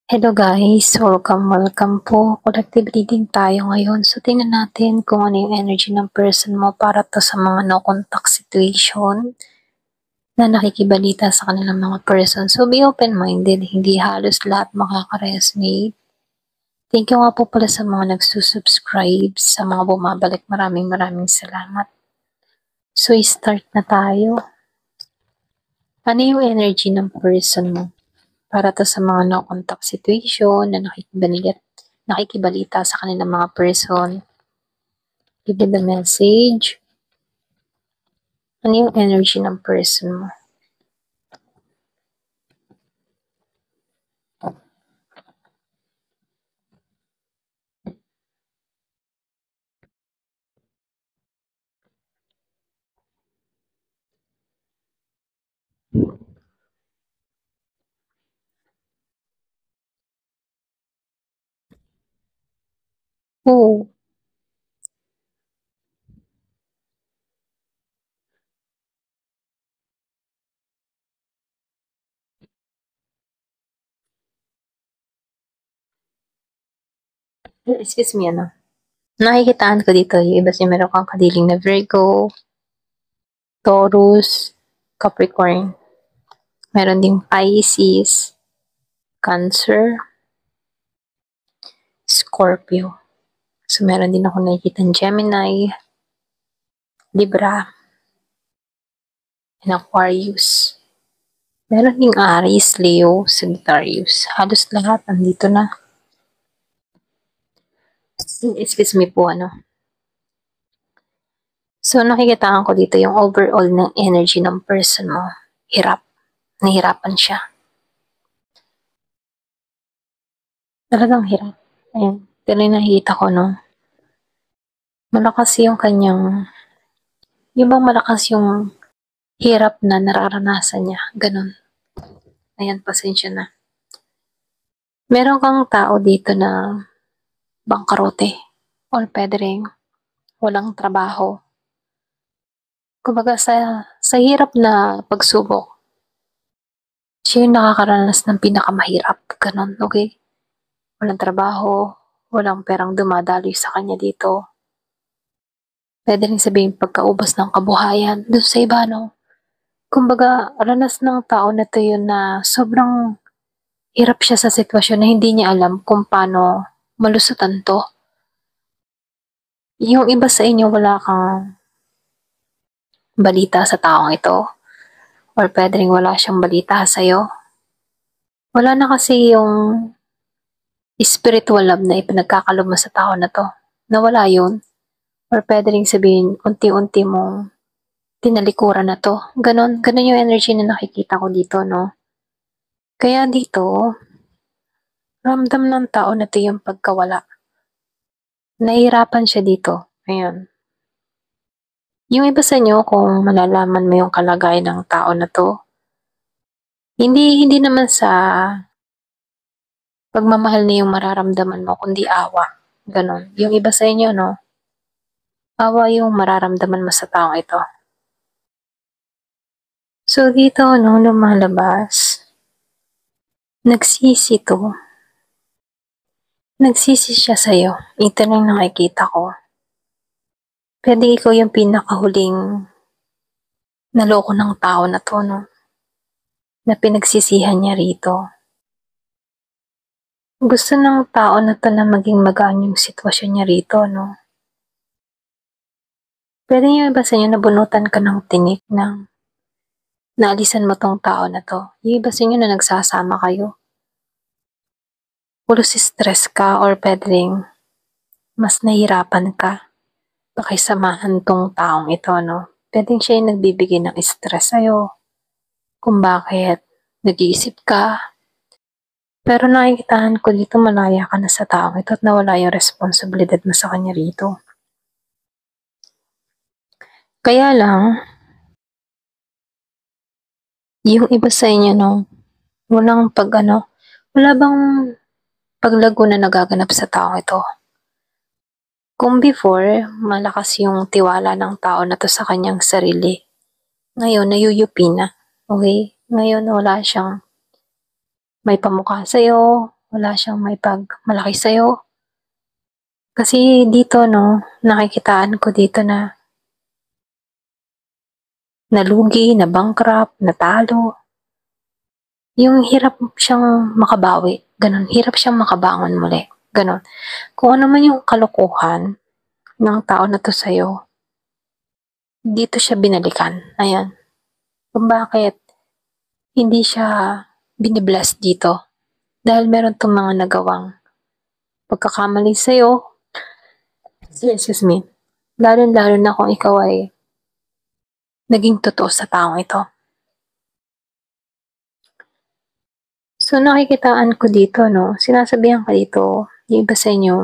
Hello guys, welcome po. Collective reading tayo ngayon. So tingnan natin kung ano yung energy ng person mo para to sa mga no contact situation na nakikibalita sa kanilang mga person. So be open-minded, hindi halos lahat makaka-resonate. Thank you nga po pala sa mga nagsusubscribe, sa mga bumabalik. Maraming salamat. So start na tayo. Ano yung energy ng person mo? Para to sa mga no-contact situation na nakikibalita sa kanilang mga person. Give me the message. Ano yung energy ng person mo? Oh, excuse me, ano? Nakikitaan ko dito, yung iba si meron kang kadiling na Virgo, Taurus, Capricorn. Meron ding Pisces, Cancer, Scorpio. So, meron din ako nakikita Gemini, Libra, and Aquarius. Meron ding Aries, Leo, Sagittarius. Halos lahat nandito na. Excuse me po, ano. So, nakikitaan ko dito yung overall ng energy ng person mo. Hirap. Nahirapan siya. Talagang hirap. Ayan. Pero yung nakikita ko, no. Malakas yung kanyang, yung bang malakas yung hirap na nararanasan niya. Ganon. Ayan, pasensya na. Meron kang tao dito na bangkarote. Or pwede rin walang trabaho. Kumbaga sa hirap na pagsubok, siya yung nakakaranas ng pinakamahirap. Ganon, okay? Walang trabaho, walang perang dumadaloy sa kanya dito. Pwede rin sabihin pagkaubos ng kabuhayan. Doon sa iba, no? Kumbaga, ranas ng tao na to yun na sobrang hirap siya sa sitwasyon na hindi niya alam kung paano malusutan to. Yung iba sa inyo, wala kang balita sa taong ito. Or pwede rin wala siyang balita sa'yo. Wala na kasi yung spiritual love na ipinagkakalob mo sa tao na to. Nawala yun. Or pwede rin sabihin, unti-unti mong tinalikuran na to. Ganon yung energy na nakikita ko dito, no? Kaya dito, ramdam ng tao na to yung pagkawala. Nahihirapan siya dito. Ayan. Yung iba sa inyo, kung malalaman mo yung kalagayan ng tao na to, hindi naman sa pagmamahal na yung mararamdaman mo, kundi awa. Ganon. Yung iba sa inyo, no? Awa yung mararamdaman mo sa taong ito. So, dito, no, lumalabas, nagsisi to. Nagsisi siya sa'yo. Ito lang nakikita ko. Pwede ikaw yung pinakahuling naloko ng tao na to, no? Na pinagsisihan niya rito. Gusto ng tao na to na maging magaan yung sitwasyon niya rito, no? Pwede yung iba sa inyo nabunutan ka ng tinik ng naalisan mo tong tao na to. Yung iba sa inyo na nagsasama kayo. Pulos stress ka or pwede rin mas nahihirapan ka pakisamahan tong taong ito, no? Pwedeng siya yung nagbibigay ng stress sa'yo. Kung bakit nag-iisip ka. Pero nakikitaan ko dito malaya ka na sa taong ito at nawala yung responsibilidad mo sa kanya rito. Kaya lang, yung iba sa inyo, no, wala bang paglago na nagaganap sa taong ito. Kung before, malakas yung tiwala ng tao na to sa kanyang sarili. Ngayon, nayuyupi na. Okay? Ngayon, wala siyang may pamukha sa'yo, wala siyang maipagmalaki sa'yo. Kasi dito, no, nakikitaan ko dito na nalugi, na-bankrupt, natalo. Yung hirap siyang makabawi, ganun. Hirap siyang makabangon muli, ganun. Kung ano man yung kalokohan ng tao na to sa'yo, dito siya binalikan. Ayan. Kung bakit hindi siya binibless dito. Dahil meron tong mga nagawang pagkakamali sa'yo. Excuse me. Lalo-lalo na kung ikaw ay naging totoo sa taong ito. So nakikitaan ko dito, no, sinasabihan ka dito, yung iba sa inyo,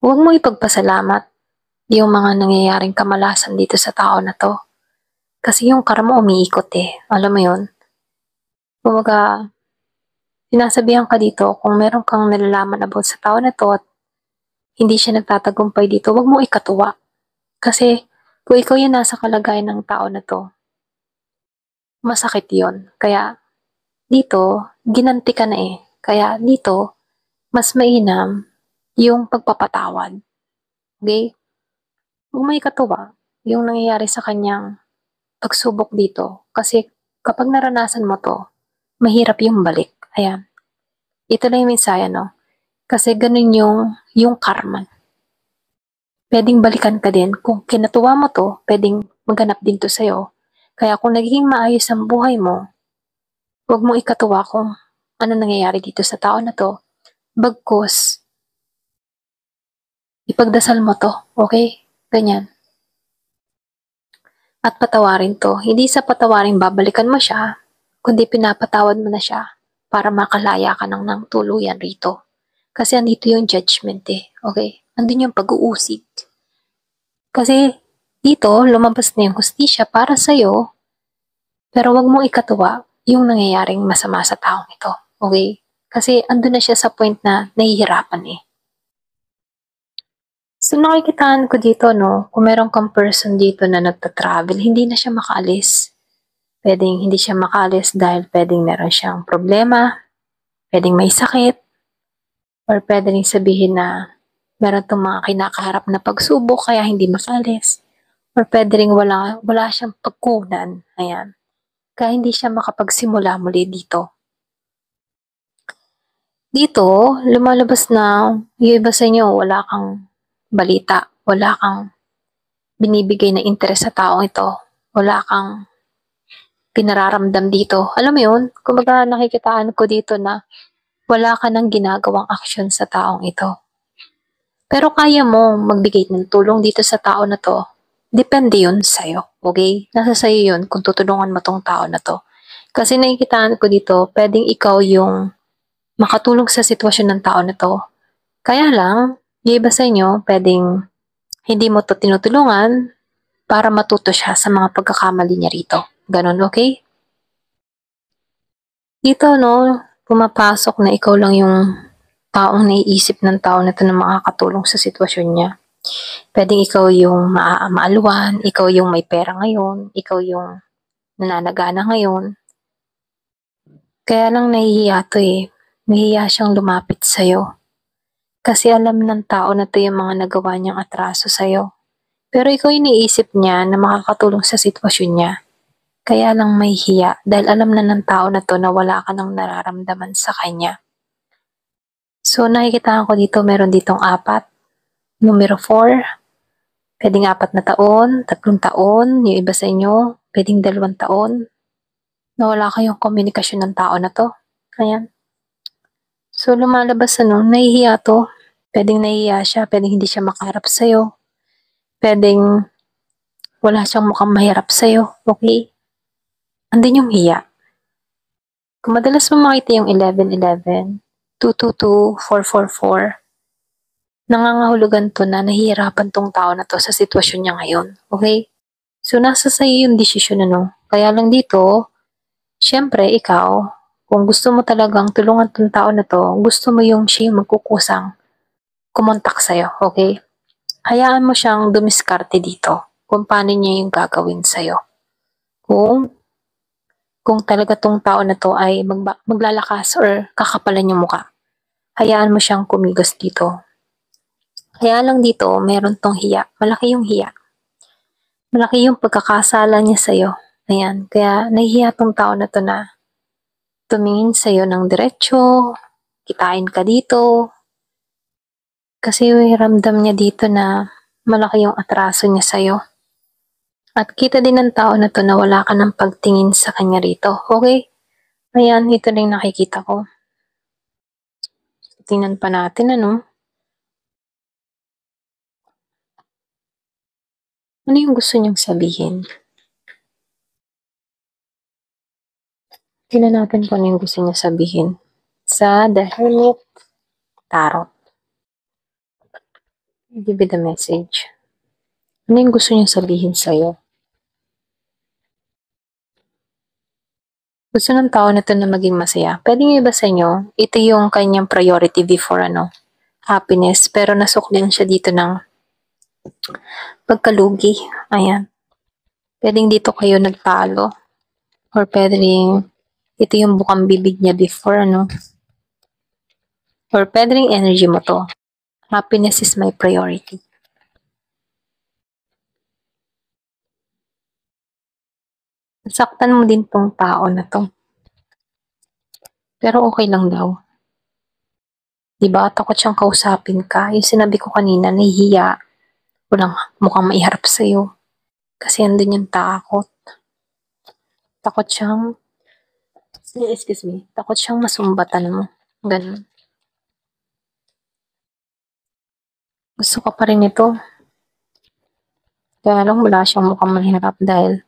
huwag mo ipagpasalamat yung mga nangyayaring kamalasan dito sa tao na to. Kasi yung karma umiikot eh. Alam mo yun? Kumbaga, sinasabihan ka dito, kung meron kang nalalaman about sa tao na to at hindi siya nagtatagumpay dito, huwag mo ikatuwa. Kasi kung ikaw yung nasa kalagayan ng tao na to, masakit yon. Kaya dito, ginanti ka na eh. Kaya dito, mas mainam yung pagpapatawad. Okay? Huwag mo ikatuwa yung nangyayari sa kanyang pagsubok dito. Kasi kapag naranasan mo to, mahirap yung balik. Ayan. Ito na yung mensahe, no? Kasi ganun yung karma. Pwedeng balikan ka din. Kung kinatuwa mo to, pwedeng maghanap din to sa'yo. Kaya kung nagiging maayos ang buhay mo, huwag mong ikatuwa kung ano nangyayari dito sa tao na to. Bagkus, ipagdasal mo to, okay? Ganyan. At patawarin to. Hindi sa patawarin babalikan mo siya, kundi pinapatawad mo na siya para makalaya ka ng tuluyan rito. Kasi andito yung judgment eh, okay? Andun yung pag-uusig. Kasi dito, lumabas na yung hustisya para sa'yo, pero wag mong ikatuwa yung nangyayaring masama sa taong ito, okay? Kasi andun na siya sa point na nahihirapan eh. So nakikitaan ko dito, no, kung meron kang person dito na nagta-travel, hindi na siya makaalis. Pwedeng hindi siya makaalis dahil pwedeng meron siyang problema, pwedeng may sakit, or pwedeng sabihin na meron tong mga kinakaharap na pagsubok kaya hindi makaalis. Or pwede rin wala siyang pagkunan. Ayan. Kaya hindi siya makapagsimula muli dito. Dito, lumalabas na yung iba sa inyo, wala kang balita. Wala kang binibigay na interes sa taong ito. Wala kang pinararamdam dito. Alam mo yun? Kumbaga nakikitaan ko dito na wala ka nang ginagawang aksyon sa taong ito. Pero kaya mong magbigay ng tulong dito sa tao na to. Depende yun sa'yo, okay? Nasa sa'yo yun kung tutulungan mo tong tao na to. Kasi nakikitaan ko dito, pwedeng ikaw yung makatulong sa sitwasyon ng tao na to. Kaya lang, yung iba sa inyo, pwedeng hindi mo to tinutulungan para matuto siya sa mga pagkakamali niya rito. Ganon, okay? Dito, no, pumapasok na ikaw lang yung taong naiisip ng tao na to na makakatulong sa sitwasyon niya. Pwedeng ikaw yung maalwan, ikaw yung may pera ngayon, ikaw yung nananagana ngayon. Kaya lang nahihiya to eh. Nahihiya siyang lumapit sa'yo. Kasi alam ng tao na to yung mga nagawa niyang atraso sa'yo. Pero ikaw yung naisip niya na makakatulong sa sitwasyon niya. Kaya lang may hiya dahil alam na ng tao na to na wala ka nang nararamdaman sa kanya. So nakikita ko dito, meron ditong 4. Numero 4. Pwedeng 4 na taon, 3 taon, yung iba sa inyo, pwedeng 2 taon, na wala kayong komunikasyon ng tao na to. Ayan. So, lumalabas nahihiya to. Pwedeng nahihiya siya, pwedeng hindi siya makaharap sa'yo. Pwedeng wala siyang mukhang mahirap sa'yo, okay? Andun yung hiya. Kung madalas mo makita yung 1111, 222, 444, nangangahulugan to na nahihirapan tong tao na to sa sitwasyon niya ngayon, okay? So, nasa sa'yo yung desisyon Kaya lang dito, syempre, ikaw, kung gusto mo talagang tulungan tong tao na to, gusto mo yung siya yung magkukusang kumontak sa'yo, okay? Hayaan mo siyang dumiskarte dito kung paano niya yung gagawin sa'yo. Kung kung talaga tong tao na to ay maglalakas or kakapalan yung muka. Hayaan mo siyang kumigos dito. Kaya lang dito, meron tong hiya. Malaki yung hiya. Malaki yung pagkakasala niya sa'yo. Ayan, kaya nahihiya tong tao na to na tumingin sa'yo ng diretsyo, kitain ka dito. Kasi ramdam niya dito na malaki yung atraso niya sa'yo. At kita din ng tao na to na wala ka ng pagtingin sa kanya rito. Okay? Ayan, ito na yung nakikita ko. Tingnan pa natin, ano? Ano yung gusto niyang sabihin? Tingnan natin kung ano yung gusto niya sabihin. Sa The Hermit Tarot. Give it a message. Ano yung gusto niyang sabihin sa'yo? Gusto ng tao na to na maging masaya. Pwede nyo iba sa inyo, ito yung kanyang priority before happiness. Pero nasuklian siya dito ng pagkalugi. Ayan. Pwedeng dito kayo nagtalo. Or pwedeng ito yung bukang bibig niya before, Or pwedeng energy mo to. Happiness is my priority. Nasaktan mo din tong tao na to. Pero okay lang daw. Diba? Takot siyang kausapin ka. Yung sinabi ko kanina, nahihiya. Walang mukhang maiharap sa'yo. Kasi andun yung takot. Takot siyang, takot siyang masumbatan mo. Ganun. Gusto ka pa rin ito. Kaya lang wala siyang mukhang mahirap dahil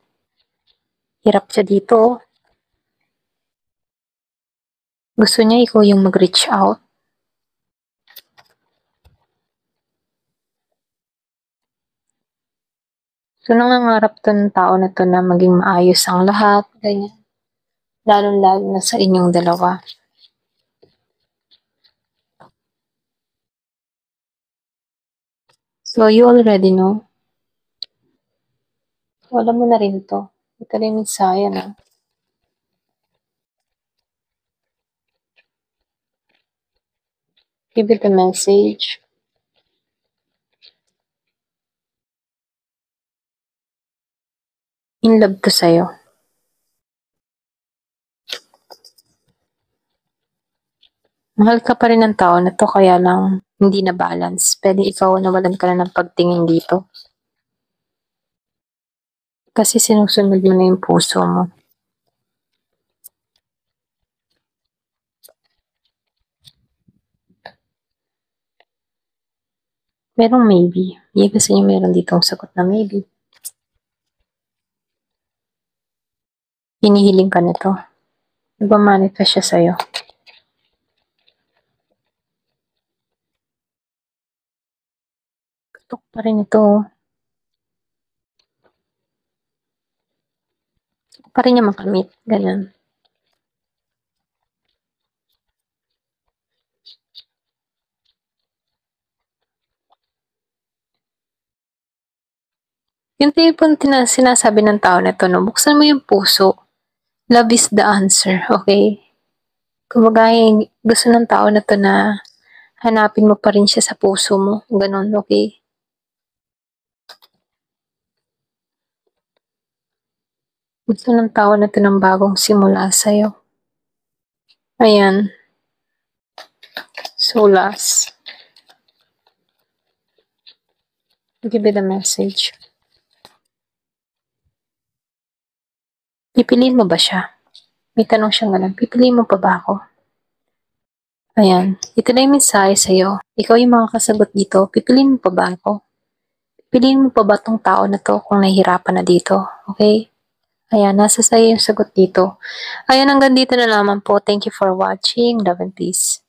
hirap siya dito. Gusto niya ikaw yung mag-reach out. So, nangangarap to ng tao na to na maging maayos ang lahat. Ganyan. Lalo-lalo na sa inyong dalawa. So, you already know. So, alam mo na rin to. Ito rin yung mensahe, Give it a message. In love to sa'yo. Mahal ka pa rin ng tao na to, kaya lang hindi na balance. Pwede ikaw nawalan ka na ng pagtingin dito. Kasi sinusunod mo na yung puso mo. Merong maybe. Yung kasi niyo meron ditong sagot na maybe. Hinihiling ka nito. Nagmamanifest siya sa'yo. Katok pa rin ito. Gusto pa rin niya makamit. Ganyan. Yung tipong sinasabi ng tao na to, buksan mo yung puso. Love is the answer, okay? Kumbaga, gusto ng tao na to na hanapin mo pa rin siya sa puso mo. Ganon, okay? Gusto ng tao na to ng bagong simula sa'yo. Ayan. Sulas. Give it a message. Pipiliin mo ba siya? May tanong siya ganun. Pipiliin mo pa ba ako? Ayan. Ito na yung mensahe sa'yo. Ikaw yung mga kasagot dito. Pipiliin mo pa ba ako? Pipiliin mo pa ba tong tao na to kung nahihirapan na dito? Okay? Ayan. Nasa sa'yo yung sagot dito. Ayan. Hanggang dito na naman po. Thank you for watching. Love and peace.